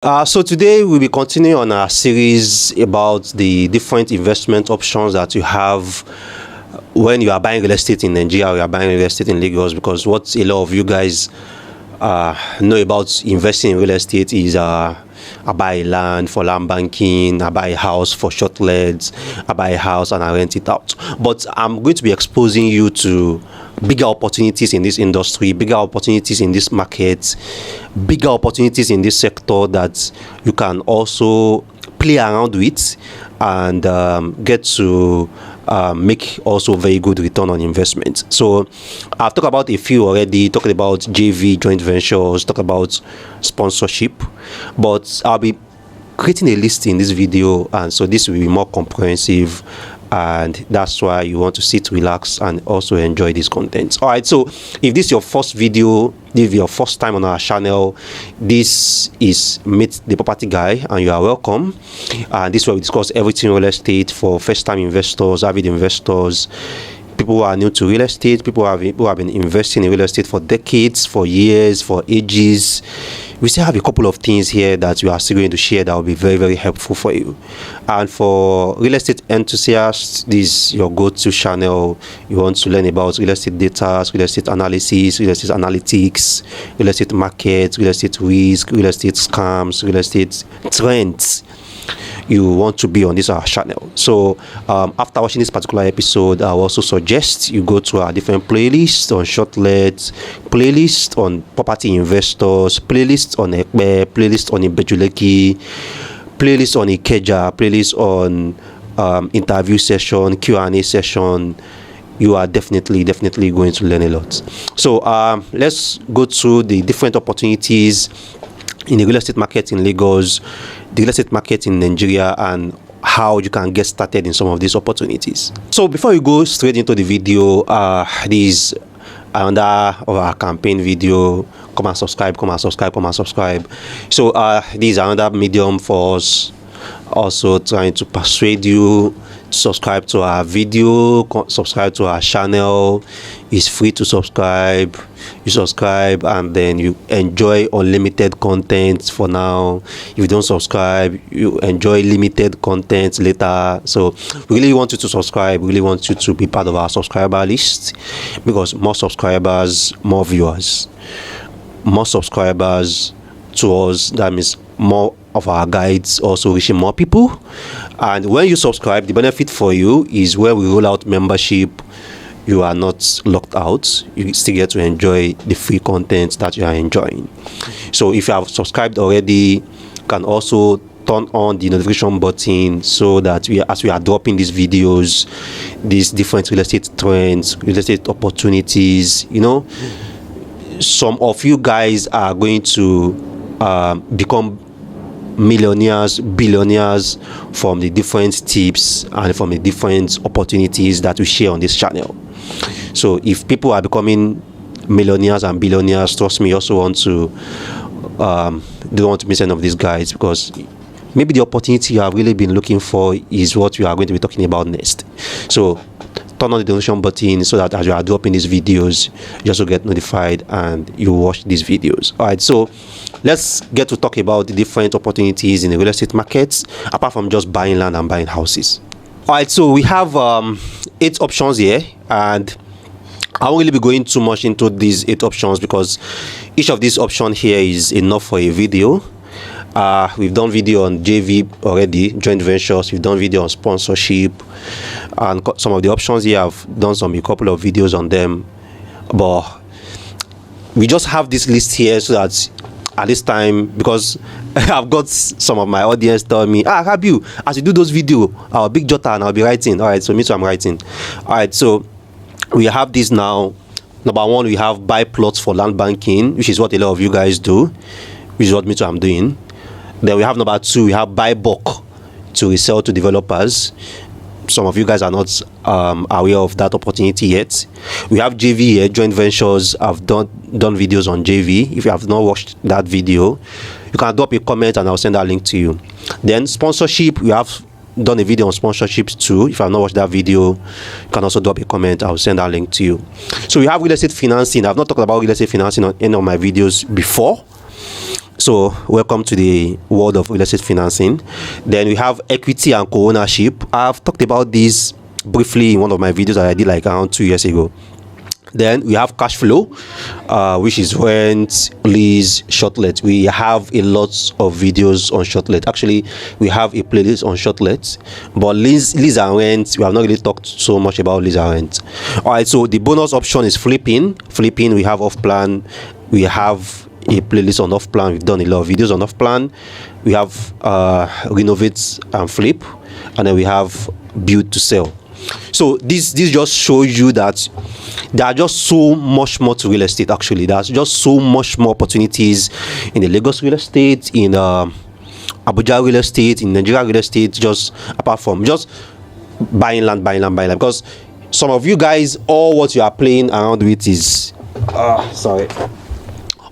So today we'll be continuing on our series about the different investment options that you have when you are buying real estate in Nigeria or you are buying real estate in Lagos, because what a lot of you guys know about investing in real estate is I buy a land for land banking, I buy a house for short lets, I buy a house and I rent it out. But I'm going to be exposing you to bigger opportunities in this industry, bigger opportunities in this market, bigger opportunities in this sector that you can also play around with and get to make also very good return on investment. So I've talked about a few already, talked about JV, joint ventures, talked about sponsorship, but I'll be creating a list in this video, and so this will be more comprehensive, and that's why you want to sit, relax, and also enjoy this content. All right, so if this is your first video, if is your first time on our channel, this is Meet the Property Guy, and you are welcome. This is where we discuss everything real estate for first-time investors, avid investors, people who are new to real estate, people who have been investing in real estate for decades, for years, for ages. We still have a couple of things here that we are still going to share that will be very, very helpful for you. And for real estate enthusiasts, this is your go-to channel. You want to learn about real estate data, real estate analysis, real estate analytics, real estate market, real estate risk, real estate scams, real estate trends. You want to be on this channel. So after watching this particular episode, I will also suggest you go to our different playlists on shortlets, playlist on property investors, playlist on Ekpe, playlist on Ibejuleki, playlist on Ikeja, playlist on interview session, Q&A session. You are definitely going to learn a lot. So let's go through the different opportunities in the real estate market in Lagos, the real estate market in Nigeria, and how you can get started in some of these opportunities. So before we go straight into the video, this is another of our campaign video. Come and subscribe. So this is another medium for us, also trying to persuade you to subscribe to our video, subscribe to our channel. It's free to subscribe. You subscribe and then you enjoy unlimited content for now. If you don't subscribe, you enjoy limited content later. So we really want you to subscribe. We really want you to be part of our subscriber list, because more subscribers, more viewers. More subscribers to us, that means more of our guides also reaching more people. And when you subscribe, the benefit for you is when we roll out membership, you are not locked out. You still get to enjoy the free content that you are enjoying. So if you have subscribed already, you can also turn on the notification button so that as we are dropping these videos, these different real estate trends, real estate opportunities, some of you guys are going to become millionaires, billionaires from the different tips and from the different opportunities that we share on this channel. So if people are becoming millionaires and billionaires, trust me, you also want to don't want to miss any of these guys, because maybe the opportunity you have really been looking for is what we are going to be talking about next. So turn on the notification button so that as you are dropping these videos, you also get notified and you watch these videos. All right, so let's get to talk about the different opportunities in the real estate markets, apart from just buying land and buying houses. All right, so we have 8 options here, and I won't really be going too much into these 8 options because each of these options here is enough for a video. We've done video on JV already, joint ventures. We've done video on sponsorship, and some of the options here I've done a couple of videos on them. But we just have this list here so that at this time, because I've got some of my audience telling me, Rabiu, as you do those videos, I'll big jota and I'll be writing. All right, so me too, I'm writing. All right, so we have this now. Number 1, we have buy plots for land banking, which is what a lot of you guys do, which is what me too I'm doing. Then we have number 2, we have buy bulk to resell to developers. Some of you guys are not aware of that opportunity yet. We have JV here, joint ventures. I've done videos on JV. If you have not watched that video, you can drop a comment and I'll send that link to you. Then sponsorship, we have done a video on sponsorships too. If you have not watched that video, you can also drop a comment. I'll send that link to you. So we have real estate financing. I've not talked about real estate financing on any of my videos before. So welcome to the world of real estate financing. Then we have equity and co-ownership. I've talked about this briefly in one of my videos that I did like around 2 years ago. Then we have cash flow, which is rent, lease, shortlet. We have a lot of videos on shortlet. Actually, we have a playlist on shortlet. But lease and rent, we have not really talked so much about lease and rent. All right, so the bonus option is flipping. Flipping, we have off plan. We have a playlist on off plan. We've done a lot of videos on off plan. We have renovate and flip, and then we have build to sell. So this just shows you that there are just so much more to real estate. Actually, there's just so much more opportunities in the Lagos real estate, in Abuja real estate, in Nigeria real estate, just apart from just buying land. Because some of you guys, all what you are playing around with is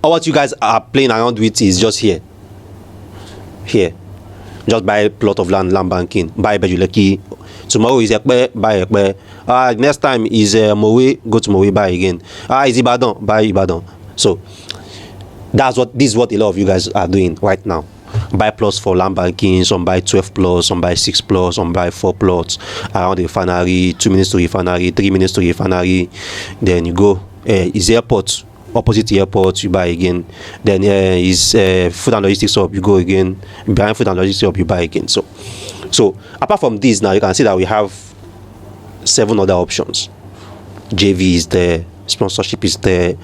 all what you guys are playing around with is just here. Just buy a plot of land banking, buy Bejuleki. Tomorrow is Ekpe, buy Ekpe. Next time is Mowe, go to Mowe, buy again. Is Ibadan, buy Ibadan. So this is what a lot of you guys are doing right now. Buy plots for land banking, some buy 12 plots, some buy 6 plots, some buy 4 plots around the refinery, 2 minutes to refinery, 3 minutes to refinery. Then you go, is airport, opposite the airport, you buy again. Then is food and logistics hub, you go again. Behind food and logistics hub, you buy again. So apart from this, now you can see that we have 7 other options. JV is there, sponsorship is there,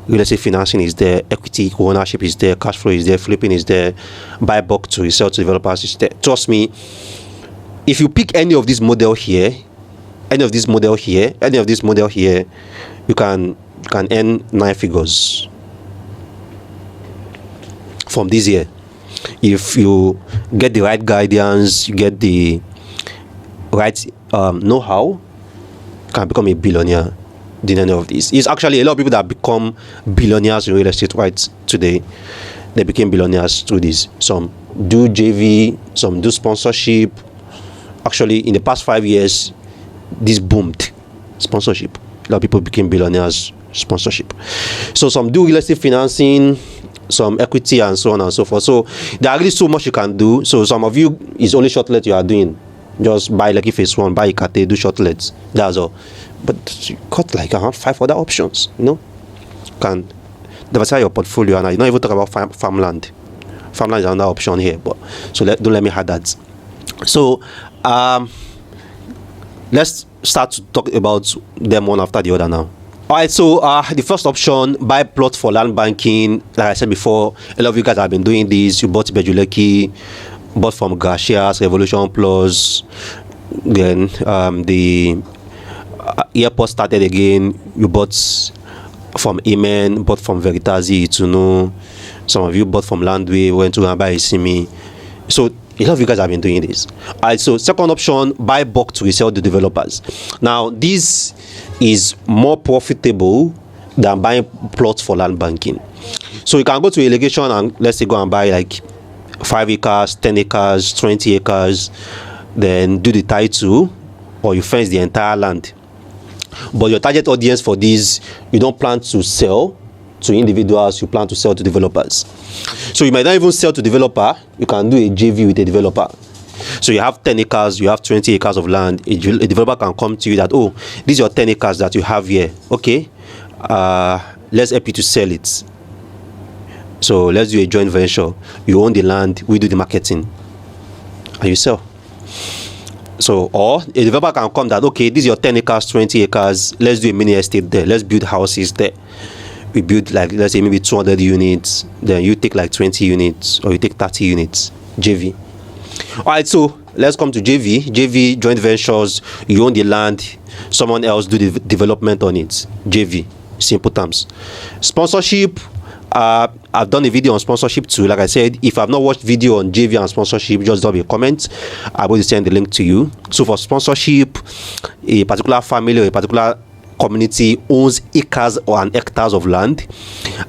real estate financing is there, equity ownership is there, cash flow is there, flipping is there, buy bulk to resell to developers is there. Trust me, if you pick any of this model here, you can earn 9 figures from this year. If you get the right guidance, you get the right know-how, you can become a billionaire doing any of this. It's actually a lot of people that become billionaires in real estate right today. They became billionaires through this. Some do JV, some do sponsorship. Actually, in the past 5 years, this boomed. Sponsorship. A lot of people became billionaires. Sponsorship. So some do real estate financing, some equity, and so on and so forth. So there are really so much you can do. So some of you is only shortlet you are doing. Just buy Lucky Phase 1, buy Ikate, do shortlets. That's all. But you got like around 5 other options. You can diversify your portfolio, and I don't even talk about farmland. Farmland is another option here, but so don't let me add that. So let's start to talk about them one after the other now. Alright, so the first option, buy plot for land banking. Like I said before, a lot of you guys have been doing this. You bought Bejuleki, bought from Garcia's, Revolution Plus, then the airport started again. You bought from Amen, bought from Veritasi, Itunu. Some of you bought from Landway, went to buy Isimi. So a lot of you guys have been doing this. Alright, so second option, buy bulk to resell to developers. Now, this is more profitable than buying plots for land banking. So you can go to a location and let's say go and buy like 5 acres, 10 acres, 20 acres, then do the title, or you fence the entire land. But your target audience for this, you don't plan to sell to individuals, you plan to sell to developers. So you might not even sell to developer, you can do a JV with a developer. So you have 10 acres, you have 20 acres of land. A developer can come to you that, oh, these are your 10 acres that you have here. Okay, let's help you to sell it. So let's do a joint venture. You own the land, we do the marketing, and you sell. So, or a developer can come that, okay, these are your 10 acres, 20 acres, let's do a mini estate there. Let's build houses there. We build like, let's say maybe 200 units, then you take like 20 units, or you take 30 units, JV. Alright, so let's come to JV. JV, joint ventures, you own the land, someone else do the development on it. JV, simple terms. Sponsorship, I've done a video on sponsorship too. Like I said, if I've not watched video on JV and sponsorship, just drop a comment. I will send the link to you. So for sponsorship, a particular family or a particular community owns acres or an hectares of land,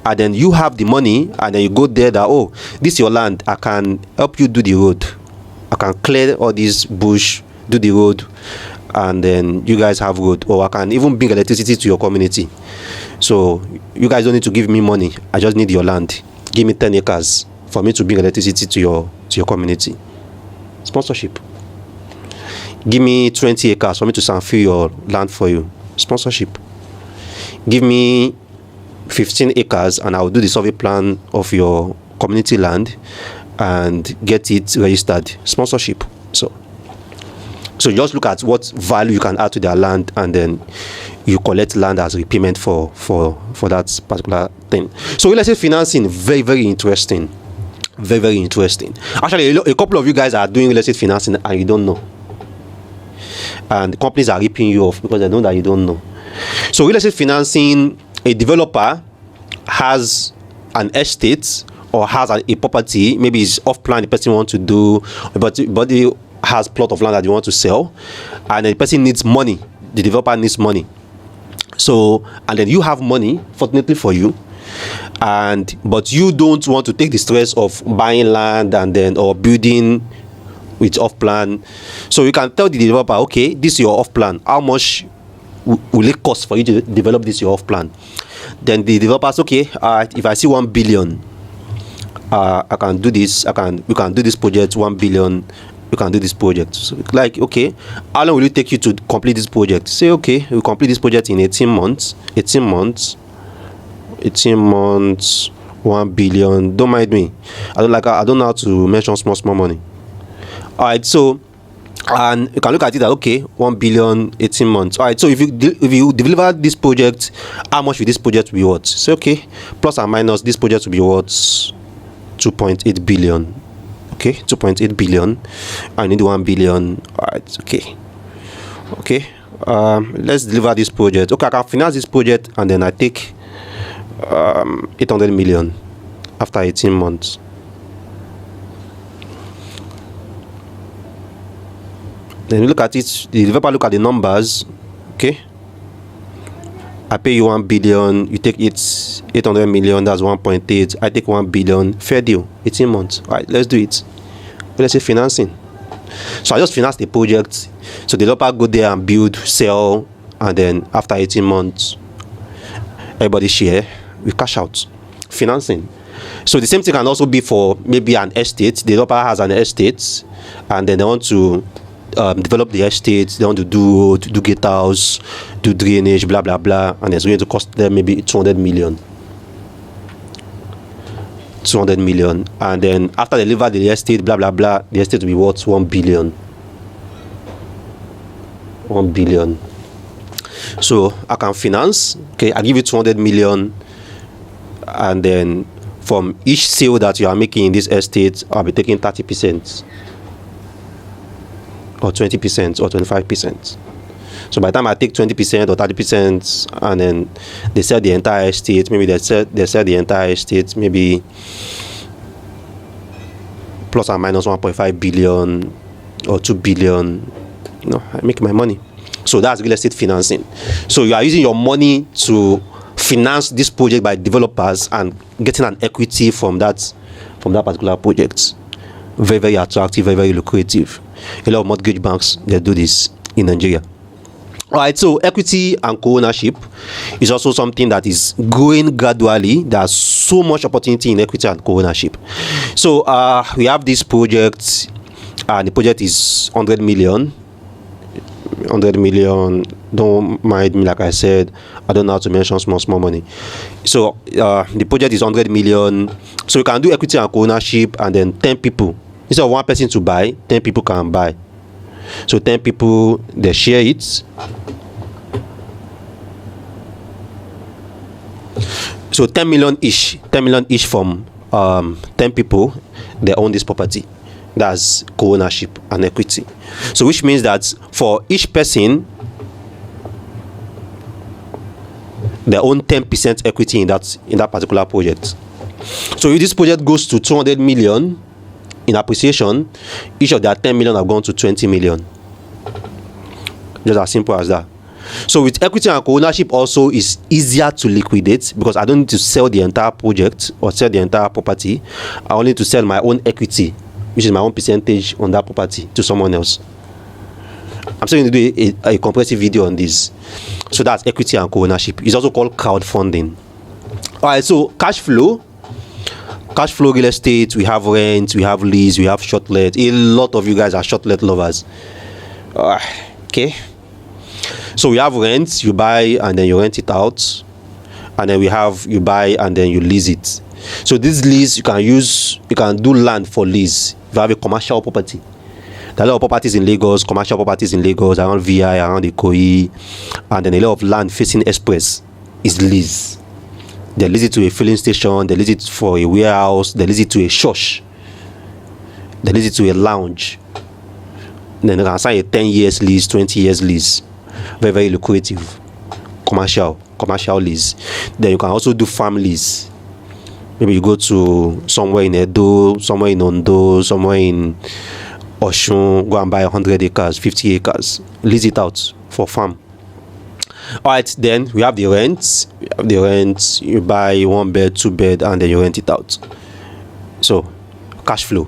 and then you have the money, and then you go there that, oh, this is your land, I can help you do the road, I can clear all this bush, do the road, and then you guys have road, or I can even bring electricity to your community. So you guys don't need to give me money, I just need your land. Give me 10 acres, for me to bring electricity to your community. Sponsorship. Give me 20 acres for me to sanfill your land for you. Sponsorship. Give me 15 acres and I will do the survey plan of your community land and get it registered. Sponsorship. So just look at what value you can add to their land, and then you collect land as repayment for that particular thing. So real estate financing, very, very interesting. Very, very interesting. Actually, a couple of you guys are doing real estate financing and you don't know. And companies are ripping you off because they know that you don't know. So real estate financing, a developer has an estate or has a property, maybe it's off plan the person wants to do, but he has plot of land that you want to sell, and the person needs money. The developer needs money. So, and then you have money, fortunately for you, but you don't want to take the stress of buying land and then or building with off plan. So you can tell the developer, okay, this is your off plan. How much will it cost for you to develop this your off plan? Then the developer says, okay, if I see 1 billion, I can do this. We can do this project 1 billion. You can do this project. So like, okay, how long will it take you to complete this project? Say, okay, we'll complete this project in 18 months. 18 months, 1 billion. Don't mind me. I don't know how to mention small money. All right, so and you can look at it that, okay, 1 billion, 18 months. All right, so if you deliver this project, how much will this project be worth? Say, okay, plus or minus, this project will be worth 2.8 billion. Okay, 2.8 billion. I need 1 billion. All right, okay. Let's deliver this project. Okay, I can finance this project and then I take 800 million after 18 months. Then you look at it, the developer look at the numbers. Okay, I pay you 1 billion, you take 800 million, that's 1.8. I take 1 billion, fair deal, 18 months. All right, let's do it. Let's say financing. So I just finance the project. So the developer go there and build, sell, and then after 18 months, everybody share, we cash out. Financing. So the same thing can also be for maybe an estate. The developer has an estate, and then they want to develop the estate. They want to do gate house, do drainage, blah blah blah, and it's going to cost them maybe 200 million. 200 million, and then after they deliver the estate, blah blah blah, the estate will be worth 1 billion. 1 billion. So I can finance. Okay, I give you 200 million, and then from each sale that you are making in this estate, I'll be taking 30%. Or 20% or 25%. So by the time I take 20% or 30%, and then they sell the entire estate, maybe they sell the entire estate, maybe plus or minus 1.5 billion or 2 billion, I make my money. So that's real estate financing. So you are using your money to finance this project by developers and getting an equity from that particular project. Very, very attractive, very, very lucrative. A lot of mortgage banks, they do this in Nigeria. All right, so equity and co-ownership is also something that is growing gradually. There's so much opportunity in equity and co-ownership. So we have this project, and the project is 100 million. 100 million, don't mind me, like I said, I don't know how to mention small money. So the project is 100 million. So you can do equity and co-ownership, and then 10 people. Instead of one person to buy, 10 people can buy. So 10 people, they share it. So 10 million each from 10 people, they own this property. That's co-ownership and equity. So which means that for each person, they own 10% equity in that particular project. So if this project goes to 200 million in appreciation, each of their 10 million have gone to 20 million. Just as simple as that. So with equity and co-ownership also is easier to liquidate, because I don't need to sell the entire project or sell the entire property. I only need to sell my own equity, which is my own percentage on that property, to someone else. I'm still going to do a comprehensive video on this. So that's equity and co-ownership. It's also called crowdfunding. All right, so cash flow cash flow real estate, we have rent, we have lease, we have short let. A lot of you guys are short let lovers. Okay. So we have rent, you buy and then you rent it out. And then we have you buy and then you lease it. So this lease you can do land for lease. If you have a commercial property. There are a lot of properties in Lagos, commercial properties in Lagos, around VI, around Ikoyi, and then a lot of land facing express is lease. They lease it to a filling station, they lease it for a warehouse, they lease it to a church, they lease it to a lounge. Then they can sign a 10 years lease, 20 years lease. Very, very lucrative. Commercial lease. Then you can also do farm lease. Maybe you go to somewhere in Edo, somewhere in Ondo, somewhere in Oshun, go and buy 100 acres, 50 acres, lease it out for farm. All right, then we have the rent. You buy 1 bed, 2 bed, and then you rent it out. So cash flow.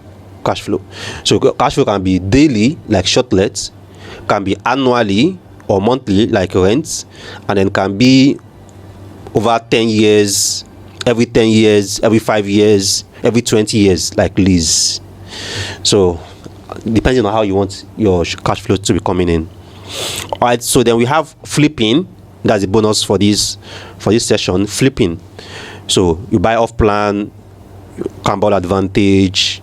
So cash flow can be daily, like short lets, can be annually or monthly, like rent, and then can be over 10 years, every 10 years, every 5 years, every 20 years, like lease. So depending on how you want your cash flow to be coming in. All right, so then we have flipping. That's a bonus for this session. Flipping. So you buy off plan, Campbell Advantage,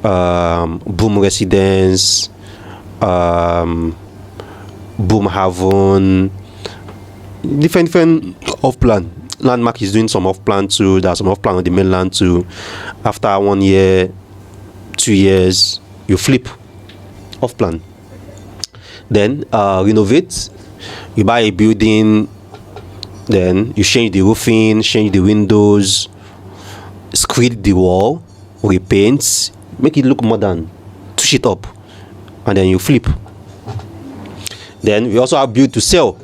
Boom Residence, Boom Haven, different off plan. Landmark is doing some off plan too. There's some off plan on the mainland too. After 1 year, 2 years, you flip off plan. Then renovate. You buy a building, then you change the roofing, change the windows, screed the wall, repaint, make it look modern, touch it up, and then you flip. Then we also have build to sell.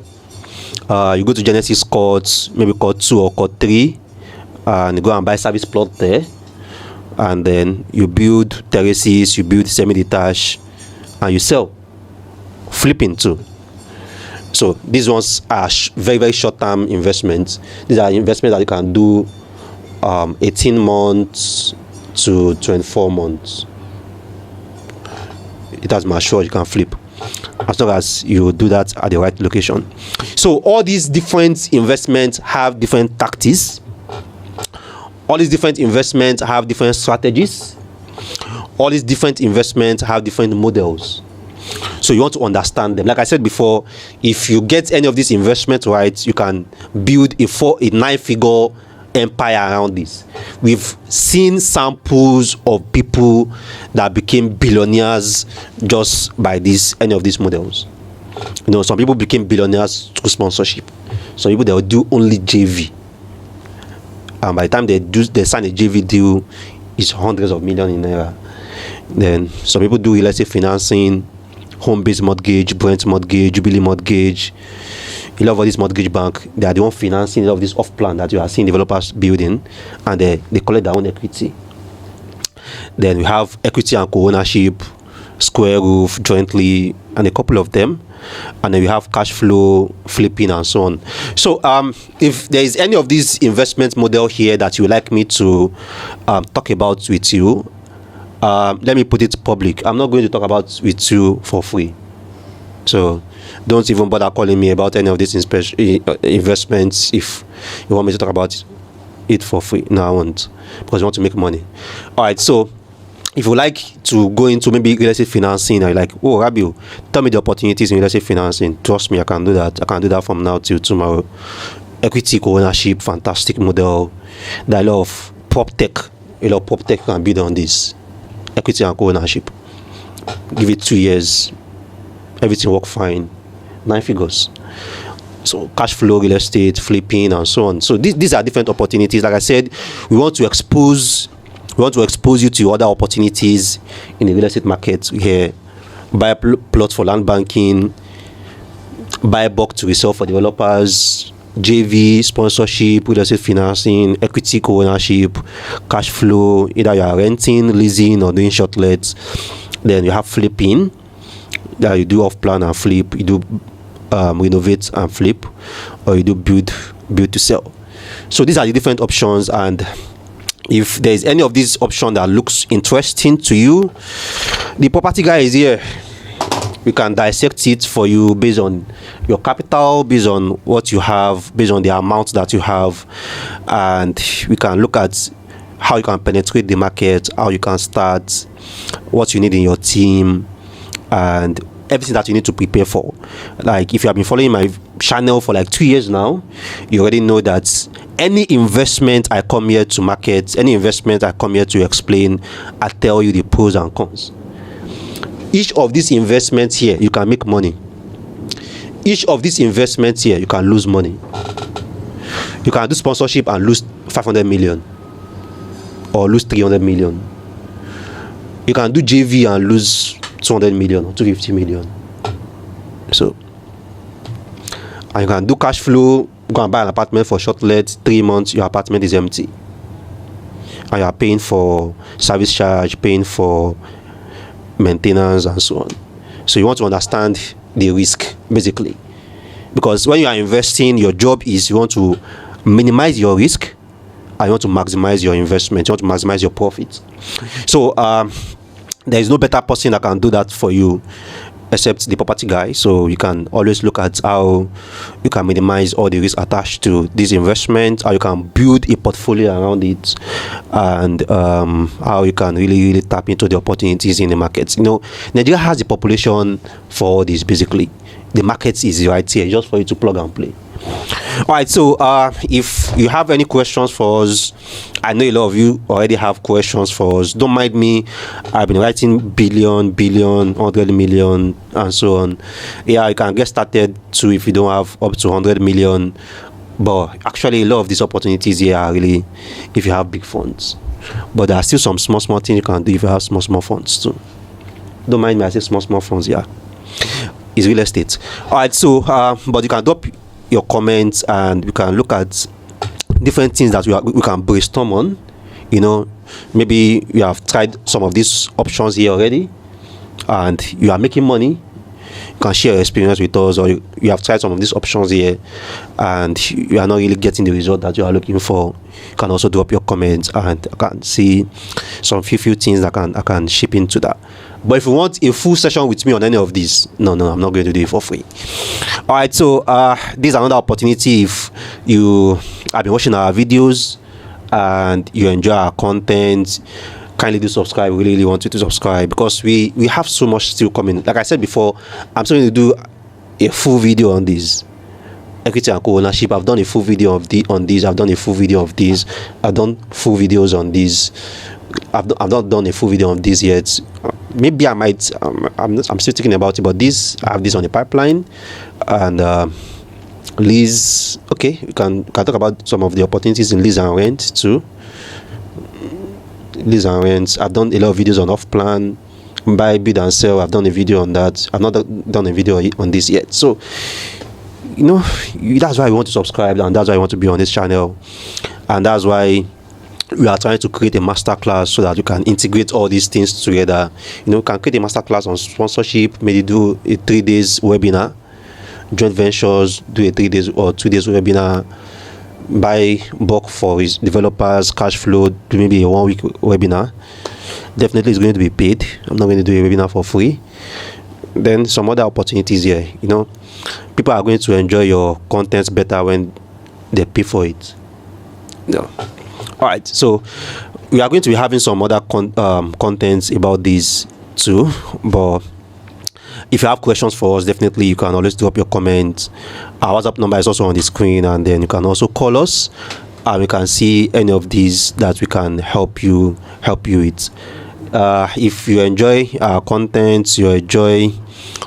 You go to Genesis Court, maybe Court 2 or Court 3, and you go and buy service plot there. And then you build terraces, you build semi-detached, and you sell. Flipping too. So these ones are very, very short-term investments. These are investments that you can do 18 months to 24 months. It has matured, you can flip, as long as you do that at the right location. So all these different investments have different tactics. All these different investments have different strategies. All these different investments have different models. So you want to understand them. Like I said before, if you get any of these investments right, you can build a 9-figure empire around this. We've seen samples of people that became billionaires just by any of these models. You know, some people became billionaires through sponsorship. Some people, they will do only JV. And by the time they sign a JV deal, it's hundreds of millions in naira. Then some people do real estate financing, home-based mortgage, Brent mortgage, Jubilee mortgage. A lot of these mortgage bank, they are the one financing a lot of this off-plan that you are seeing developers building, and they collect their own equity. Then we have equity and co-ownership, square roof, jointly, and a couple of them. And then we have cash flow, flipping, and so on. So if there is any of these investment model here that you would like me to talk about with you, let me put it public. I'm not going to talk about with you for free. So don't even bother calling me about any of these investments if you want me to talk about it for free. No, I won't, because you want to make money. All right, so if you like to go into maybe real estate financing, I'm like, oh, Rabiu, tell me the opportunities in real estate financing. Trust me, I can do that. I can do that from now till tomorrow. Equity co-ownership, fantastic model. There are a lot of prop tech. A lot of prop tech can build on this. Equity and co-ownership. Give it 2 years. Everything work fine. 9 figures. So cash flow, real estate, flipping, and so on. So these are different opportunities. Like I said, we want to expose you to other opportunities in the real estate market here. Buy plots for land banking, buy bulk to resell for developers, JV, sponsorship, real estate financing, equity co-ownership, cash flow, either you are renting, leasing, or doing short lets. Then you have flipping, that you do off plan and flip, you do renovate and flip, or you do build to sell. So these are the different options, and If there is any of these option that looks interesting to you, the property guy is here. We can dissect it for you based on your capital, based on what you have, based on the amount that you have, and we can look at how you can penetrate the market, how you can start, what you need in your team, and everything that you need to prepare for. Like, if you have been following my channel for like 2 years now, you already know that any investment I come here to market, any investment I come here to explain, I tell you the pros and cons. Each of these investments here, you can make money. Each of these investments here, you can lose money. You can do sponsorship and lose 500 million or lose 300 million. You can do JV and lose 200 million or 250 million. So, and you can do cash flow, go and buy an apartment for short let, 3 months, your apartment is empty. And you are paying for service charge, paying for maintenance and so on. So you want to understand the risk, basically, because when you are investing, your job is you want to minimize your risk and you want to maximize your investment, you want to maximize your profit. So there is no better person that can do that for you except the property guy. So you can always look at how you can minimize all the risk attached to this investment, how you can build a portfolio around it, and how you can really tap into the opportunities in the markets. You know, Nigeria has the population for all this. Basically, the market is right here just for you to plug and play. All right, so if you have any questions for us, I know a lot of you already have questions for us. Don't mind me. I've been writing billion, 100 million, and so on. Yeah, you can get started too if you don't have up to 100 million. But actually, a lot of these opportunities here are really if you have big funds. But there are still some small things you can do if you have small funds too. Don't mind me, I say small funds. Yeah, it's real estate. All right, so but you can drop your comments and we can look at different things that we can brainstorm on. You know, maybe you have tried some of these options here already and you are making money. You can share your experience with us, or you have tried some of these options here and you are not really getting the result that you are looking for. You can also drop your comments and I can see some few things that I can ship into that. But if you want a full session with me on any of these, no, I'm not going to do it for free. All right, so this is another opportunity. If you have been watching our videos and you enjoy our content, kindly do subscribe. We really want you to subscribe because we have so much still coming. Like I said before, I'm still going to do a full video on this. Equity and co-ownership. I've done a full video on this. I've done a full video of this. I've done full videos on this. I've not done a full video on this yet. Maybe I might. I'm still thinking about it. But this, I have this on the pipeline, and lease. Okay, we can talk about some of the opportunities in lease and rent too. Lease and rent. I've done a lot of videos on off-plan, buy, bid and sell. I've done a video on that. I've not done a video on this yet. So, you know, that's why you want to subscribe, and that's why you want to be on this channel, and that's why we are trying to create a masterclass so that you can integrate all these things together. You know, you can create a masterclass on sponsorship, maybe do a 3 days webinar, joint ventures, do a 3 days or 2 days webinar, buy bulk for his developers, cash flow, do maybe a 1 week webinar. Definitely it's going to be paid. I'm not going to do a webinar for free. Then some other opportunities here. You know, people are going to enjoy your content better when they pay for it. Yeah. All right, so we are going to be having some other contents about this too. But if you have questions for us, definitely you can always drop your comments. Our WhatsApp number is also on the screen, and then you can also call us, and we can see any of these that we can help you with. If you enjoy our content, you enjoy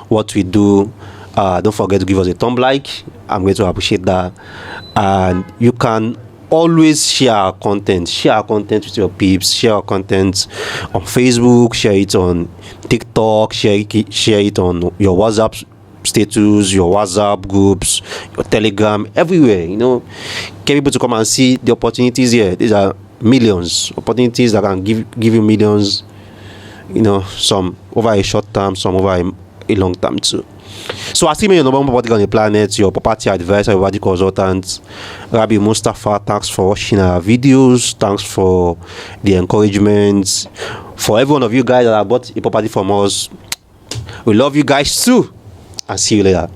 what we do, don't forget to give us a thumb like. I'm going to appreciate that, and you can always share our content with your peeps. Share our content on Facebook, share it on TikTok, share it on your WhatsApp status, your WhatsApp groups, your Telegram, everywhere. You know, get people to come and see the opportunities here. These are millions opportunities that can give you millions. You know, some over a short term, some over a long term too. So I still your number one property on the planet, your property advisor, your property consultant, Rabbi Mustafa. Thanks for watching our videos. Thanks for the encouragement. For every one of you guys that have bought a property from us, we love you guys too. And see you later.